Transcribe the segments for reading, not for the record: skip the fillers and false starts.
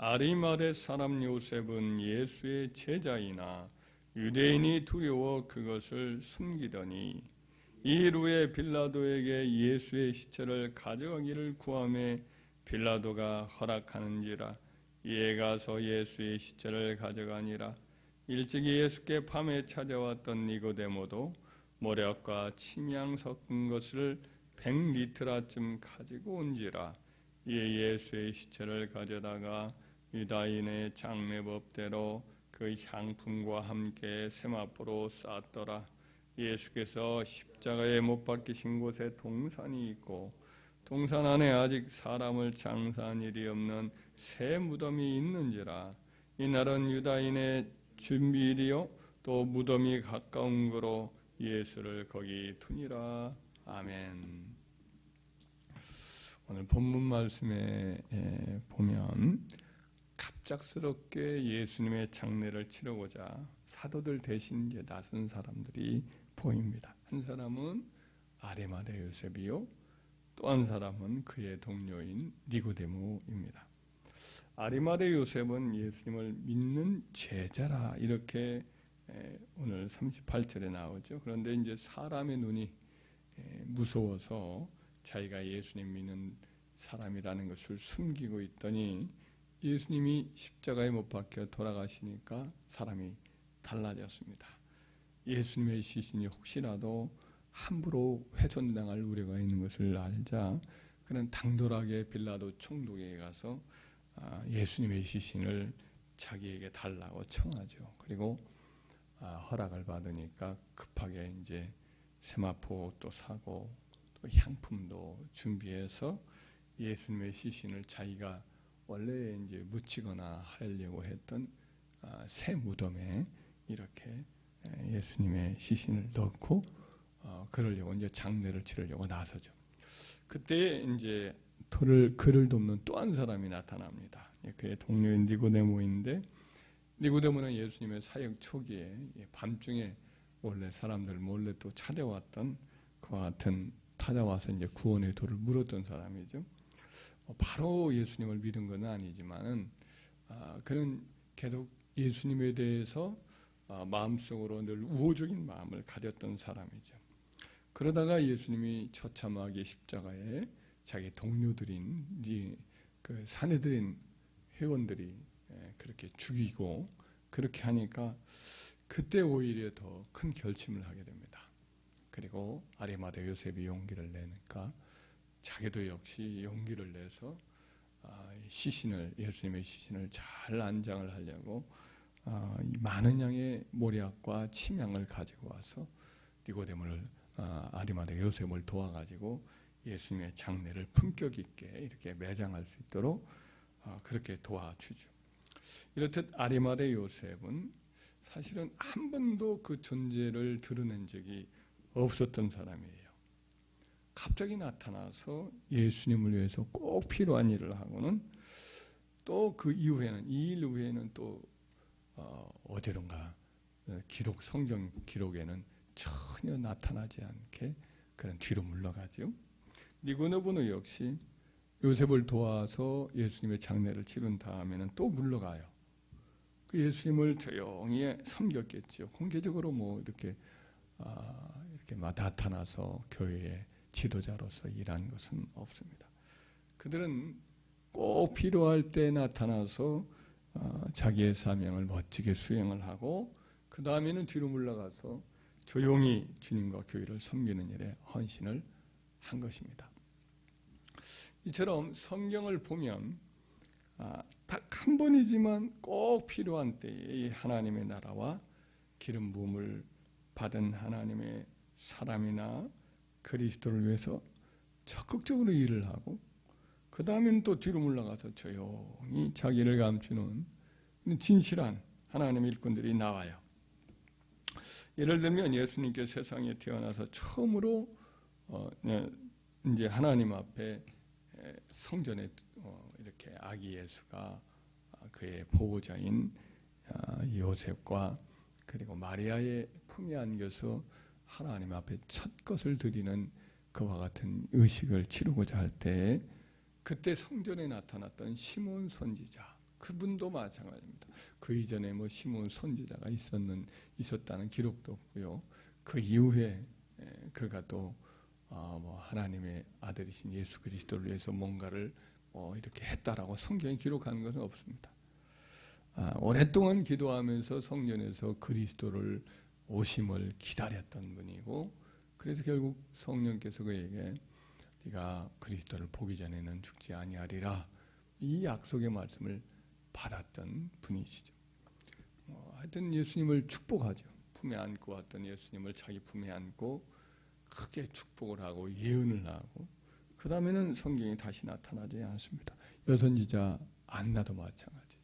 아리마대 사람 요셉은 예수의 제자이나 유대인이 두려워 그것을 숨기더니 이 일 후에 빌라도에게 예수의 시체를 가져가기를 구하며 빌라도가 허락하는지라. 이에 가서 예수의 시체를 가져가니라. 일찍이 예수께 밤에 찾아왔던 니고데모도 모략과 침향 섞은 것을 100리트라쯤 가지고 온지라. 이에 예수의 시체를 가져다가 유다인의 장례법대로 그 향품과 함께 세마포로 쌌더라. 예수께서 십자가에 못 박히신 곳에 동산이 있고 동산 안에 아직 사람을 장사한 일이 없는 새 무덤이 있는지라. 이날은 유다인의 준비일이요 또 무덤이 가까운 거로 예수를 거기 두니라. 아멘. 오늘 본문 말씀에 보면 갑작스럽게 예수님의 장례를 치르고자 사도들 대신 이제 나선 사람들이 보입니다. 한 사람은 아리마대 요셉이요, 또 한 사람은 그의 동료인 니고데모입니다. 아리마대 요셉은 예수님을 믿는 제자라 이렇게 오늘 38절에 나오죠. 그런데 이제 사람의 눈이 무서워서 자기가 예수님 믿는 사람이라는 것을 숨기고 있더니 예수님이 십자가에 못 박혀 돌아가시니까 사람이 달라졌습니다. 예수님의 시신이 혹시라도 함부로 훼손당할 우려가 있는 것을 알자 그는 당돌하게 빌라도 총독에게 가서 예수님의 시신을 자기에게 달라고 청하죠. 그리고 허락을 받으니까 급하게 이제 세마포도 사고 또 향품도 준비해서 예수님의 시신을 자기가 원래 이제 묻히거나 하려고 했던 새 무덤에 이렇게 예수님의 시신을 넣고 그러려고 이제 장례를 치르려고 나서죠. 그때 이제 그를 돕는 또 한 사람이 나타납니다. 그의 동료인 니고데모인데 니고데모는 예수님의 사역 초기에 밤중에 원래 사람들 몰래 또 찾아왔던 그와 같은 찾아와서 이제 구원의 도를 물었던 사람이죠. 바로 예수님을 믿은 건 아니지만은 그는 계속 예수님에 대해서 마음속으로 늘 우호적인 마음을 가졌던 사람이죠. 그러다가 예수님이 처참하게 십자가에 자기 동료들인 그 사내들인 회원들이 그렇게 죽이고 그렇게 하니까 그때 오히려 더 큰 결심을 하게 됩니다. 그리고 아리마대 요셉이 용기를 내니까 자기도 역시 용기를 내서 예수님의 시신을 잘 안장을 하려고 많은 양의 모략과 침향을 가지고 와서 니고데모를 아리마대 요셉을 도와가지고 예수님의 장례를 품격 있게 이렇게 매장할 수 있도록 그렇게 도와주죠. 이렇듯 아리마대 요셉은 사실은 한 번도 그 존재를 드러낸 적이 없었던 사람이에요. 갑자기 나타나서 예수님을 위해서 꼭 필요한 일을 하고는 또 그 이후에는 이 일 후에는 또 어디론가 성경 기록에는 전혀 나타나지 않게 그런 뒤로 물러가죠. 니고데모는 역시 요셉을 도와서 예수님의 장례를 치른 다음에는 또 물러가요. 그 예수님을 조용히 섬겼겠죠. 공개적으로 이렇게 나타나서 교회의 지도자로서 일한 것은 없습니다. 그들은 꼭 필요할 때 나타나서 자기의 사명을 멋지게 수행을 하고 그 다음에는 뒤로 물러가서 조용히 주님과 교회를 섬기는 일에 헌신을 한 것입니다. 이처럼 성경을 보면 딱 한 번이지만 꼭 필요한 때에 하나님의 나라와 기름 부음을 받은 하나님의 사람이나 그리스도를 위해서 적극적으로 일을 하고 그 다음엔 또 뒤로 물러가서 조용히 자기를 감추는 진실한 하나님의 일꾼들이 나와요. 예를 들면 예수님께 세상에 태어나서 처음으로 이제 하나님 앞에 성전에 이렇게 아기 예수가 그의 보호자인 요셉과 그리고 마리아의 품에 안겨서 하나님 앞에 첫 것을 드리는 그와 같은 의식을 치르고자 할 때 그때 성전에 나타났던 시몬 선지자 그분도 마찬가지입니다. 그 이전에 뭐 시므온 선지자가 있었다는 기록도 없고요. 그 이후에 그가 또 뭐 하나님의 아들이신 예수 그리스도를 위해서 뭔가를 이렇게 했다라고 성경에 기록하는 것은 없습니다. 오랫동안 기도하면서 성전에서 그리스도를 오심을 기다렸던 분이고, 그래서 결국 성령께서 그에게 네가 그리스도를 보기 전에는 죽지 아니하리라, 이 약속의 말씀을 받았던 분이시죠. 하여튼 예수님을 축복하죠. 품에 안고 왔던 예수님을 자기 품에 안고 크게 축복을 하고 예언을 하고, 그 다음에는 성경이 다시 나타나지 않습니다. 여선지자 안나도 마찬가지.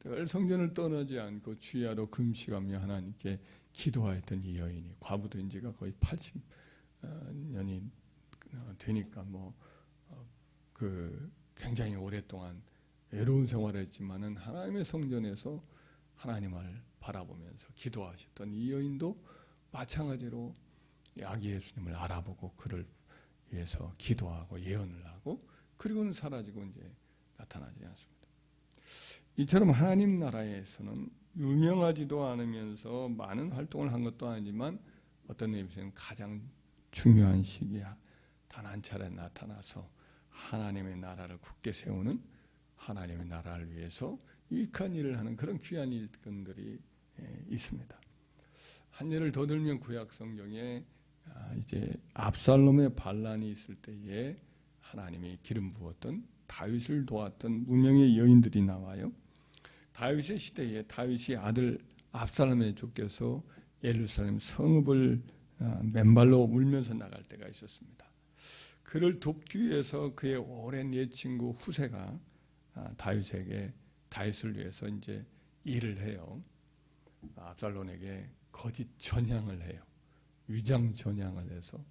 늘 성전을 떠나지 않고 주야로 금식하며 하나님께 기도하였던 이 여인이, 과부된 지가 거의 80년이 되니까 굉장히 오랫동안 외로운 생활을 했지만은 하나님의 성전에서 하나님을 바라보면서 기도하셨던 이 여인도 마찬가지로 아기 예수님을 알아보고 그를 위해서 기도하고 예언을 하고, 그리고는 사라지고 이제 나타나지 않습니다. 이처럼 하나님 나라에서는 유명하지도 않으면서 많은 활동을 한 것도 아니지만 어떤 의미에서는 가장 중요한 시기에 단 한 차례 나타나서 하나님의 나라를 굳게 세우는, 하나님의 나라를 위해서 유익한 일을 하는 그런 귀한 일꾼들이 있습니다. 한 예를 더 들면 구약 성경에 이제 압살롬의 반란이 있을 때에 하나님이 기름 부었던 다윗을 도왔던 무명의 여인들이 나와요. 다윗의 시대에 다윗이 아들 압살롬에 쫓겨서 예루살렘 성읍을 맨발로 울면서 나갈 때가 있었습니다. 그를 돕기 위해서 그의 오랜 옛친구 후세가 다윗을 위해서 이제 일을 해요. 압살롬에게 거짓 전향을 해요. 위장 전향을 해서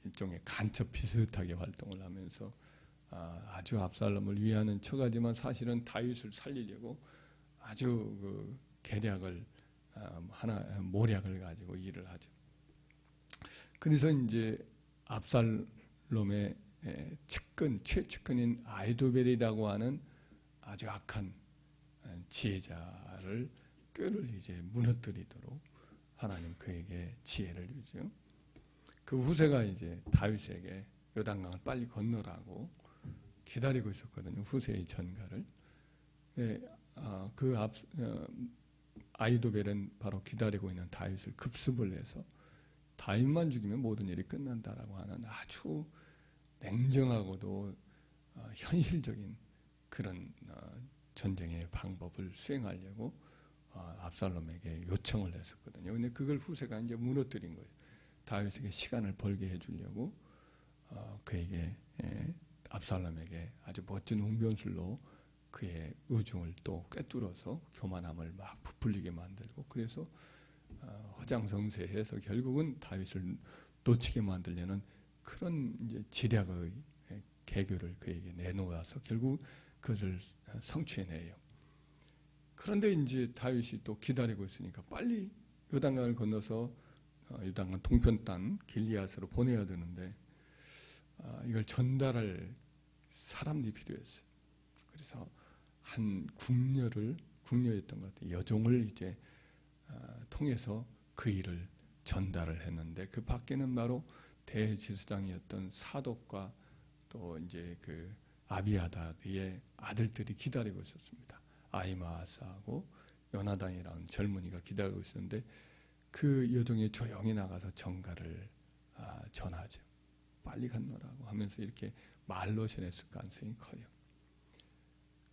일종의 간첩 비슷하게 활동을 하면서 아주 압살롬을 위하는 척하지만 사실은 다윗을 살리려고 아주 계략을 모략을 가지고 일을 하죠. 그래서 이제 압살롬의 최측근인 아히도벨이라고 하는 아주 악한 지혜자를 꾀를 이제 무너뜨리도록 하나님 그에게 지혜를 주죠. 그 후세가 이제 다윗에게 요단강을 빨리 건너라고 기다리고 있었거든요. 후세의 전가를. 아히도벨은 바로 기다리고 있는 다윗을 급습을 해서 다윗만 죽이면 모든 일이 끝난다라고 하는 아주 냉정하고도 현실적인 그런 전쟁의 방법을 수행하려고 압살롬에게 요청을 했었거든요. 근데 그걸 후세가 이제 무너뜨린 거예요. 다윗에게 시간을 벌게 해주려고 그에게 압살롬에게 아주 멋진 웅변술로 그의 의중을 또 꿰뚫어서 교만함을 막 부풀리게 만들고, 그래서 허장성세해서 결국은 다윗을 놓치게 만들려는 그런 이제 지략의 계교를 그에게 내놓아서 결국 그를 성취해내요. 그런데 이제 다윗이 또 기다리고 있으니까 빨리 요단강을 건너서 요단강 동편 땅 길리앗으로 보내야 되는데 이걸 전달할 사람이 필요했어요. 그래서 한 궁녀였던 것 같아요. 여종을 이제 통해서 그 일을 전달을 했는데, 그 밖에는 바로 대제사장이었던 사독과 또 이제 그 아비아다의 아들들이 기다리고 있었습니다. 아히마아스하고 요나단이라는 젊은이가 기다리고 있었는데 그 여종이 조용히 나가서 전가를 전하죠. 빨리 건너라고 하면서 이렇게 말로 전했을 가능성이 커요.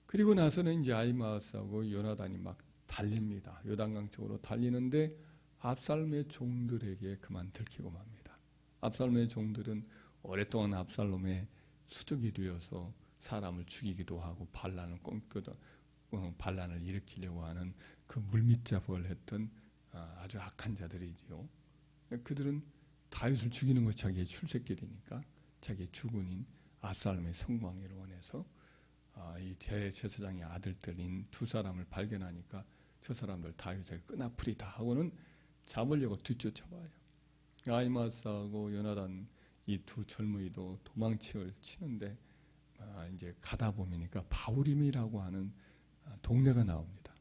그리고 나서는 이제 아히마아스하고 요나단이 막 달립니다. 요단강 쪽으로 달리는데 압살롬의 종들에게 그만 들키고 맙니다. 압살롬의 종들은 오랫동안 압살롬의 수족이 되어서 사람을 죽이기도 하고 반란을 일으키려고 하는 그 물밑작업을 했던 아주 악한 자들이지요. 그들은 다윗을 죽이는 것이 자기의 출세길이니까 자기의 주군인 압살롬의 성공하기를 원해서 이 대제사장의 아들들인 두 사람을 발견하니까 저 사람들 다윗에게 끄나풀이다 하고는 잡으려고 뒤쫓아봐요. 아히마아스하고 요나단 이 두 젊은이도 도망치를 치는데 이제 가다 보니까 바울임이라고 하는 동네가 나옵니다.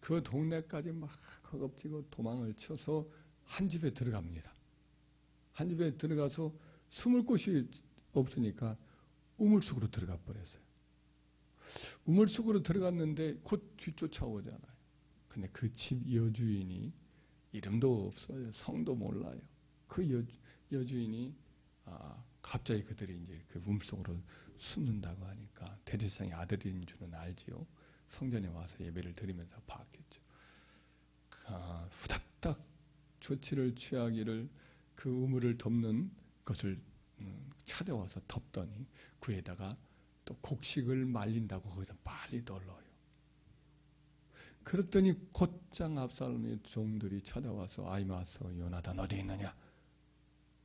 그 동네까지 막 허겁지겁 도망을 쳐서 한 집에 들어갑니다. 한 집에 들어가서 숨을 곳이 없으니까 우물속으로 들어가 버렸어요. 우물속으로 들어갔는데 곧 뒤쫓아오잖아요. 근데 그 집 여주인이 이름도 없어요. 성도 몰라요. 그 여주인이 갑자기 그들이 이제 그 우물속으로 숨는다고 하니까 대제사장의 아들인 줄은 알지요. 성전에 와서 예배를 드리면서 봤겠죠. 후닥닥 조치를 취하기를 그 우물을 덮는 것을 찾아와서 덮더니 그에다가 또 곡식을 말린다고 거기다 빨리 널어요. 그랬더니 곧장 압살롬의 종들이 찾아와서 아히마아스 요나단 어디 있느냐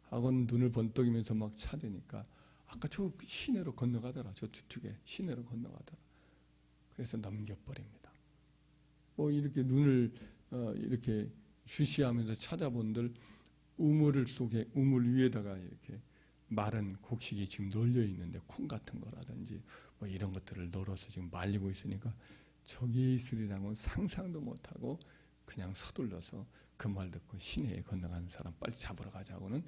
하고 눈을 번뜩이면서 막 찾으니까 아까 저 시내로 건너가더라. 저 뒤쪽에 시내로 건너가더라. 그래서 넘겨버립니다. 이렇게 눈을 이렇게 주시하면서 찾아본들 우물 위에다가 이렇게 마른 곡식이 지금 널려 있는데 콩 같은 거라든지 이런 것들을 널어서 지금 말리고 있으니까 저기 있으리라고는 상상도 못하고 그냥 서둘러서 그 말 듣고 시내에 건너가는 사람 빨리 잡으러 가자고는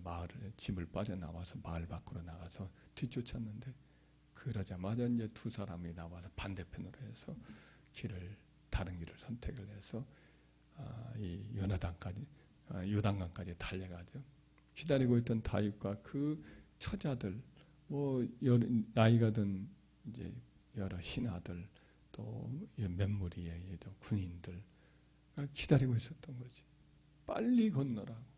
마을을 집을 빠져나와서 마을 밖으로 나가서 뒤쫓았는데 그러자마자 이제 두 사람이 나와서 반대편으로 해서 다른 길을 선택을 해서 이 요단강까지 달려가죠. 기다리고 있던 다윗과 그 처자들, 나이가 든 이제 여러 신하들, 또 맨무리의 군인들 기다리고 있었던 거지. 빨리 건너라고.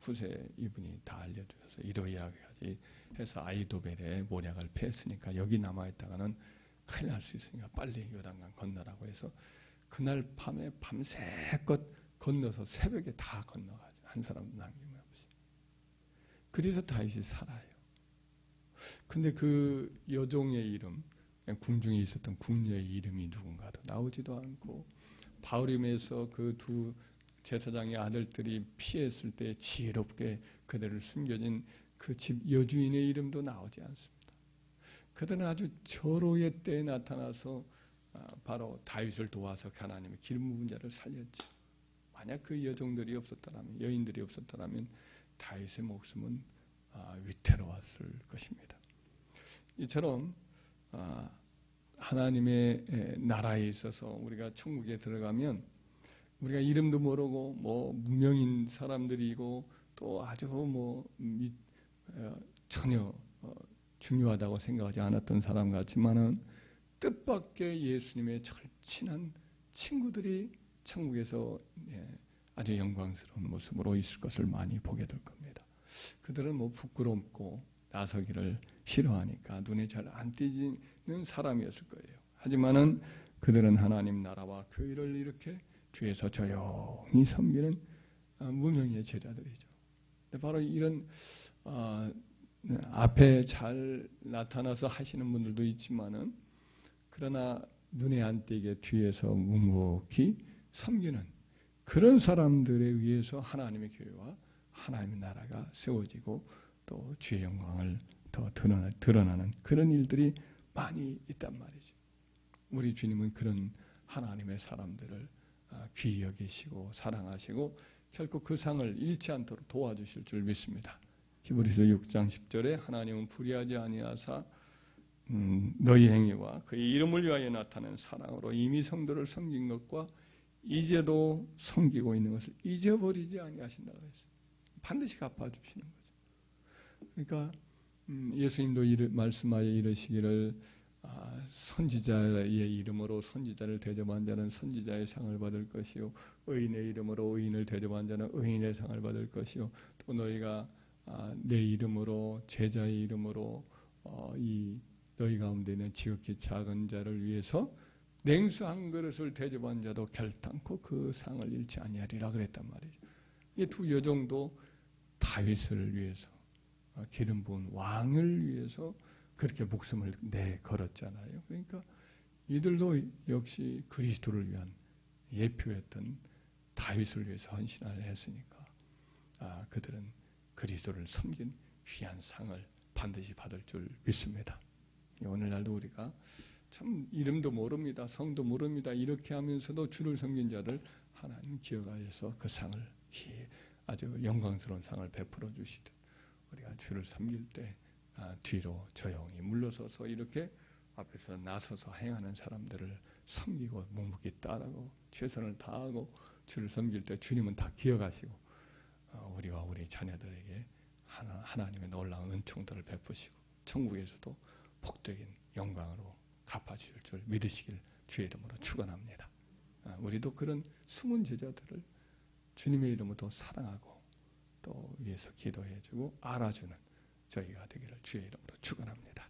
후세 이분이 다 알려주셔서 이러이러까지 해서 아이도벨의 모략을 패했으니까 여기 남아있다가는 큰일 날 수 있으니까 빨리 요단강 건너라고 해서 그날 밤에 밤새껏 건너서 새벽에 다 건너가죠. 한 사람도 남김없이. 그래서 다윗이 살아요. 근데 그 여종의 이름, 궁중에 있었던 궁녀의 이름이 누군가도 나오지도 않고 바울임에서 그 두 제사장의 아들들이 피했을 때 지혜롭게 그들을 숨겨진 그 집 여주인의 이름도 나오지 않습니다. 그들은 아주 절호의 때에 나타나서 바로 다윗을 도와서 하나님의 길 묵은 자를 살렸지. 만약 그 여종들이 없었더라면, 여인들이 없었더라면 다윗의 목숨은 위태로웠을 것입니다. 이처럼 하나님의 나라에 있어서 우리가 천국에 들어가면 우리가 이름도 모르고 무명인 사람들이고 또 아주 전혀 중요하다고 생각하지 않았던 사람 같지만은 뜻밖의 예수님의 절친한 친구들이 천국에서 아주 영광스러운 모습으로 있을 것을 많이 보게 될 겁니다. 그들은 부끄럽고 나서기를 싫어하니까 눈에 잘 안 띄는 사람이었을 거예요. 하지만은 그들은 하나님 나라와 교회를 이렇게 뒤에서 조용히 섬기는 무명의 제자들이죠. 바로 이런 앞에 잘 나타나서 하시는 분들도 있지만은 그러나 눈에 안 띄게 뒤에서 묵묵히 섬기는 그런 사람들에 의해서 하나님의 교회와 하나님의 나라가 세워지고 또 주의 영광을 더 드러나는 그런 일들이 많이 있단 말이죠. 우리 주님은 그런 하나님의 사람들을 귀히 여기시고 사랑하시고 결코 그 상을 잃지 않도록 도와주실 줄 믿습니다. 히브리서 6장 10절에 하나님은 불의하지 아니하사 너희 행위와 그의 이름을 위하여 나타낸 사랑으로 이미 성도를 섬긴 것과 이제도 섬기고 있는 것을 잊어버리지 아니하신다고 했어요. 반드시 갚아주시는 거죠. 그러니까 예수님도 말씀하여 이르시기를 선지자의 이름으로 선지자를 대접한 자는 선지자의 상을 받을 것이요 의인의 이름으로 의인을 대접한 자는 의인의 상을 받을 것이요 또 너희가 내 이름으로 제자의 이름으로 너희 가운데 있는 지극히 작은 자를 위해서 냉수 한 그릇을 대접한 자도 결단코 그 상을 잃지 아니하리라 그랬단 말이죠. 이 두 여종도 다윗을 위해서 기름 부은 왕을 위해서 그렇게 목숨을 걸었잖아요. 그러니까 이들도 역시 그리스도를 위한 예표였던 다윗을 위해서 헌신을 했으니까 그들은 그리스도를 섬긴 귀한 상을 반드시 받을 줄 믿습니다. 오늘날도 우리가 참 이름도 모릅니다. 성도 모릅니다. 이렇게 하면서도 주를 섬긴 자를 하나님 기억하셔서 그 상을 아주 영광스러운 상을 베풀어 주시듯 우리가 주를 섬길 때 뒤로 조용히 물러서서 이렇게 앞에서 나서서 행하는 사람들을 섬기고 묵묵히 따르고 최선을 다하고 주를 섬길 때 주님은 다 기억하시고 우리와 우리 자녀들에게 하나님의 놀라운 은총들을 베푸시고 천국에서도 복되긴 영광으로 갚아주실 줄 믿으시길 주의 이름으로 축원합니다. 우리도 그런 숨은 제자들을 주님의 이름으로 사랑하고 또 위해서 기도해주고 알아주는 저희가 되기를 주의 이름으로 축원합니다.